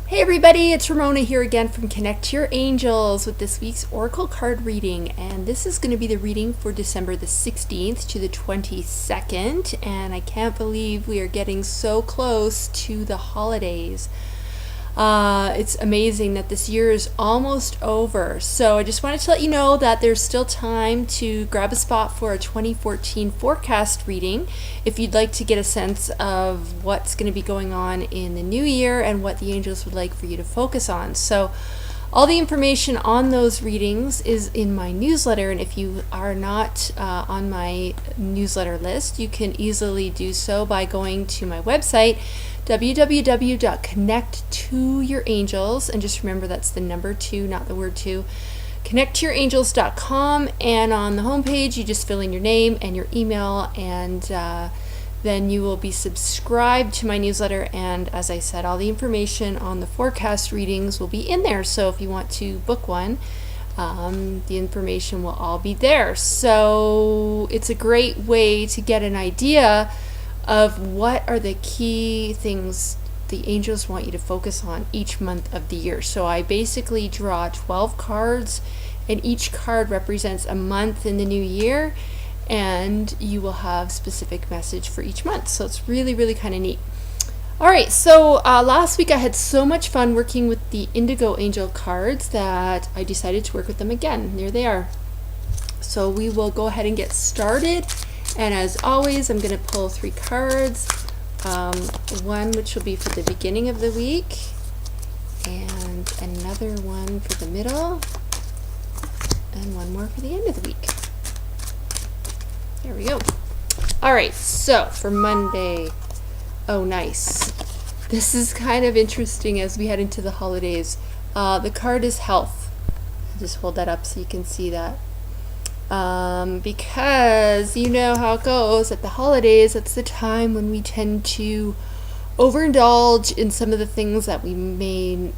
Hey everybody, it's Ramona here again from Connect Your Angels with this week's Oracle card reading, and this is going to be the reading for December the 16th to the 22nd, and I can't believe we are getting so close to the holidays. It's amazing that this year is almost over. So I just wanted to let you know that there's still time to grab a spot for a 2014 forecast reading if you'd like to get a sense of what's going to be going on in the new year and what the angels would like for you to focus on. So all the information on those readings is in my newsletter, and if you are not on my newsletter list, you can easily do so by going to my website, www.connecttoyourangels, and just remember that's the number 2, not the word 2, connecttoyourangels.com, and on the homepage you just fill in your name and your email, and then you will be subscribed to my newsletter, and as I said, all the information on the forecast readings will be in there, so if you want to book one, the information will all be there. So it's a great way to get an idea of what are the key things the angels want you to focus on each month of the year. So I basically draw 12 cards, and each card represents a month in the new year, and you will have specific message for each month. So it's really, really kind of neat. All right, so last week I had so much fun working with the Indigo Angel cards that I decided to work with them again. There they are. So we will go ahead and get started. And as always, I'm going to pull 3 cards, one which will be for the beginning of the week, and another one for the middle, and one more for the end of the week. There we go. All right, so for Monday, oh nice. This is kind of interesting as we head into the holidays. The card is health. I'll just hold that up so you can see that. Because you know how it goes at the holidays. That's the time when we tend to overindulge in some of the things that we might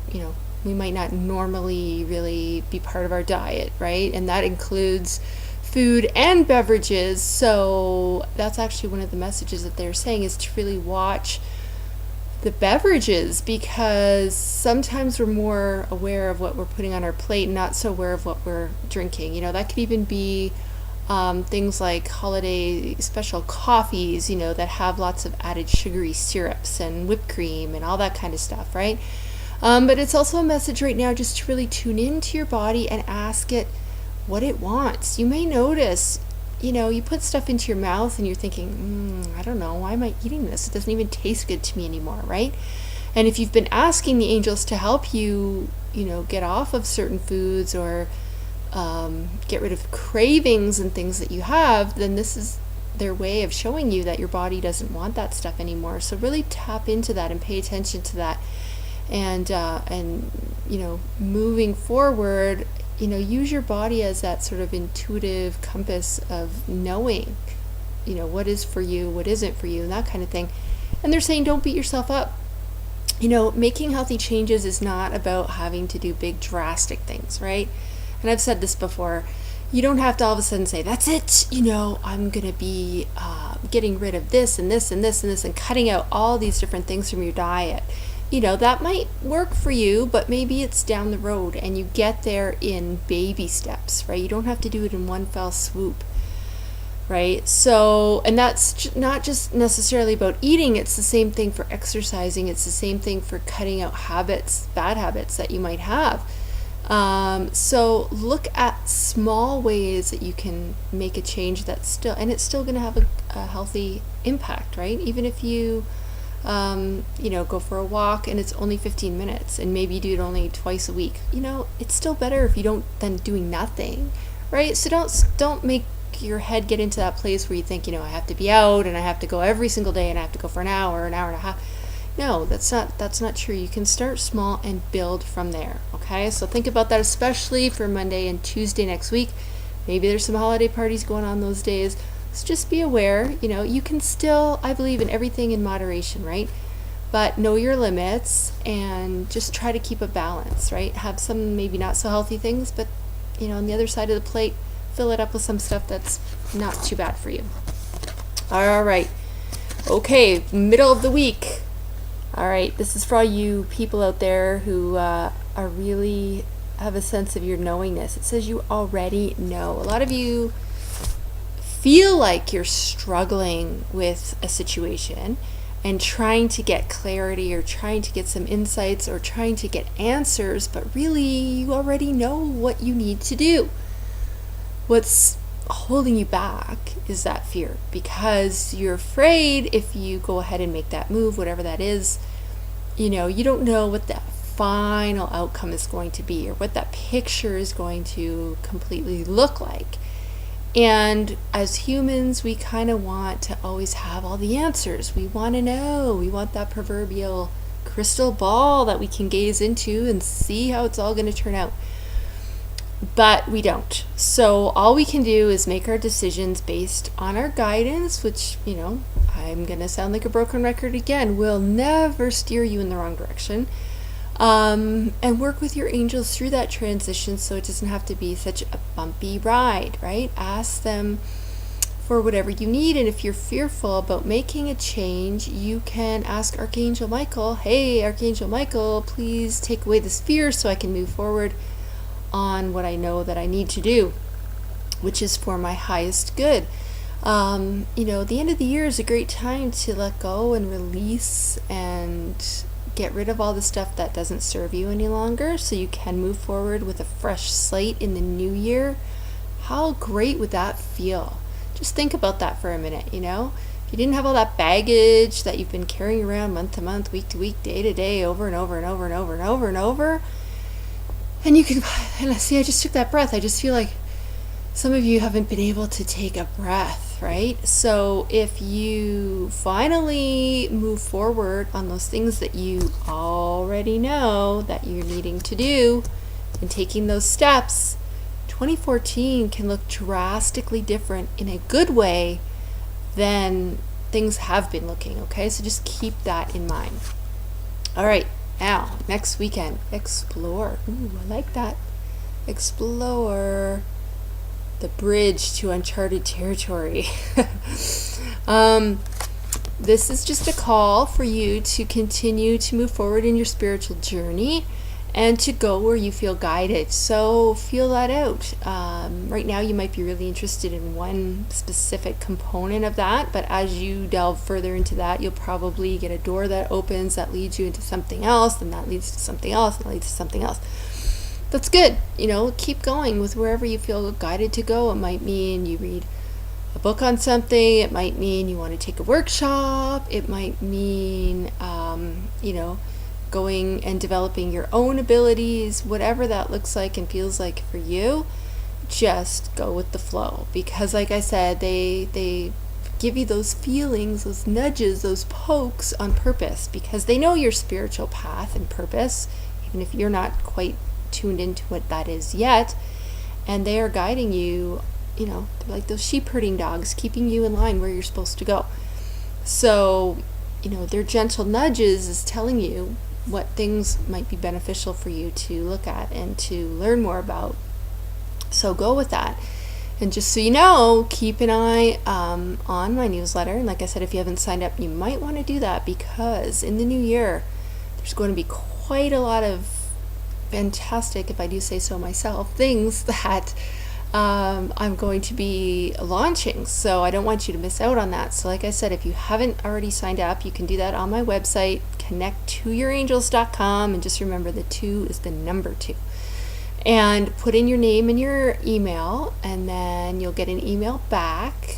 not normally really be part of our diet, right? And that includes food and beverages. So that's actually one of the messages that they're saying, is to really watch the beverages, because sometimes we're more aware of what we're putting on our plate and not so aware of what we're drinking. That could even be things like holiday special coffees, that have lots of added sugary syrups and whipped cream and all that kind of stuff, right? But it's also a message right now just to really tune into your body and ask it what it wants. You may notice you put stuff into your mouth and you're thinking, I don't know, why am I eating this? It doesn't even taste good to me anymore, right? And if you've been asking the angels to help you, get off of certain foods or get rid of cravings and things that you have, then this is their way of showing you that your body doesn't want that stuff anymore. So really tap into that and pay attention to that. And moving forward, use your body as that sort of intuitive compass of knowing, what is for you, what isn't for you, and that kind of thing. And they're saying don't beat yourself up. Making healthy changes is not about having to do big drastic things, right? And I've said this before. You don't have to all of a sudden say, that's it, I'm going to be getting rid of this and this and this and this and cutting out all these different things from your diet. That might work for you, but maybe it's down the road and you get there in baby steps, right? You don't have to do it in one fell swoop, right? So, and that's not just necessarily about eating. It's the same thing for exercising. It's the same thing for cutting out habits, bad habits that you might have. So look at small ways that you can make a change that's still going to have a healthy impact, right? Even if you go for a walk and it's only 15 minutes and maybe you do it only twice a week, it's still better if you don't than doing nothing, right? So don't make your head get into that place where you think, I have to be out and I have to go every single day and I have to go for an hour and a half. No, that's not true. You can start small and build from there, okay? So think about that, especially for Monday and Tuesday next week. Maybe there's some holiday parties going on those days. So just be aware, you can still, I believe in everything in moderation, right? But know your limits and just try to keep a balance, right? Have some maybe not so healthy things, but, on the other side of the plate, fill it up with some stuff that's not too bad for you. All right. Okay, middle of the week. All right, this is for all you people out there who are really have a sense of your knowingness. It says you already know. A lot of you feel like you're struggling with a situation and trying to get clarity or trying to get some insights or trying to get answers, but really you already know what you need to do. What's holding you back is that fear, because you're afraid if you go ahead and make that move, whatever that is, you don't know what that final outcome is going to be or what that picture is going to completely look like. And as humans, we kind of want to always have all the answers. We want to know. We want that proverbial crystal ball that we can gaze into and see how it's all going to turn out. But we don't. So all we can do is make our decisions based on our guidance, which, I'm going to sound like a broken record again, will never steer you in the wrong direction. And work with your angels through that transition so it doesn't have to be such a bumpy ride, right? Ask them for whatever you need. And if you're fearful about making a change, you can ask Archangel Michael, hey, Archangel Michael, please take away this fear so I can move forward on what I know that I need to do, which is for my highest good. The end of the year is a great time to let go and release and get rid of all the stuff that doesn't serve you any longer so you can move forward with a fresh slate in the new year. How great would that feel? Just think about that for a minute, If you didn't have all that baggage that you've been carrying around month to month, week to week, day to day, over and over and over and over and over and over, and you can, and see, I just took that breath. I just feel like some of you haven't been able to take a breath, right? So if you finally move forward on those things that you already know that you're needing to do and taking those steps, 2014 can look drastically different in a good way than things have been looking, okay? So just keep that in mind. All right, now, next weekend, explore. Ooh, I like that. Explore the bridge to uncharted territory. This is just a call for you to continue to move forward in your spiritual journey and to go where you feel guided. So feel that out. Right now you might be really interested in one specific component of that, but as you delve further into that, you'll probably get a door that opens that leads you into something else, and that leads to something else, and that leads to something else. That's good. Keep going with wherever you feel guided to go. It might mean you read a book on something. It might mean you want to take a workshop. It might mean, going and developing your own abilities, whatever that looks like and feels like for you. Just go with the flow, because like I said, they give you those feelings, those nudges, those pokes on purpose, because they know your spiritual path and purpose, even if you're not quite tuned into what that is yet, and they are guiding you. They're like those sheep herding dogs, keeping you in line where you're supposed to go. So their gentle nudges is telling you what things might be beneficial for you to look at and to learn more about. So go with that. And just so you know, keep an eye on my newsletter. And like I said, if you haven't signed up, you might want to do that, because in the new year there's going to be quite a lot of fantastic, if I do say so myself, things that I'm going to be launching. So I don't want you to miss out on that. So like I said, if you haven't already signed up, you can do that on my website, connecttoyourangels.com, and just remember the 2 is the number 2. And put in your name and your email, and then you'll get an email back.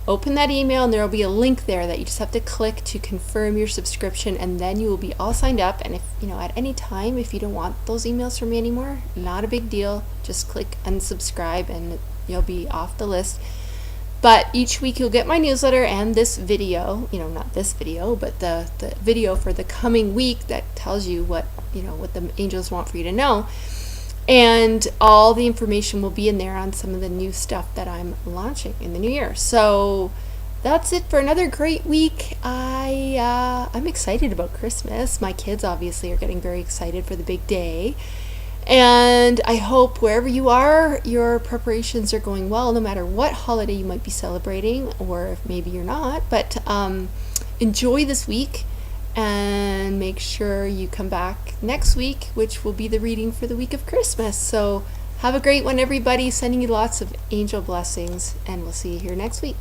Open that email and there will be a link there that you just have to click to confirm your subscription, and then you will be all signed up. And if at any time, if you don't want those emails from me anymore, not a big deal. Just click unsubscribe and you'll be off the list. But each week you'll get my newsletter and this video, not this video, but the video for the coming week that tells you what the angels want for you to know. And all the information will be in there on some of the new stuff that I'm launching in the new year. So that's it for another great week. I'm excited about Christmas. My kids obviously are getting very excited for the big day. And I hope wherever you are, your preparations are going well, no matter what holiday you might be celebrating, or if maybe you're not. But enjoy this week. And make sure you come back next week, which will be the reading for the week of Christmas. So have a great one, everybody. Sending you lots of angel blessings, and we'll see you here next week.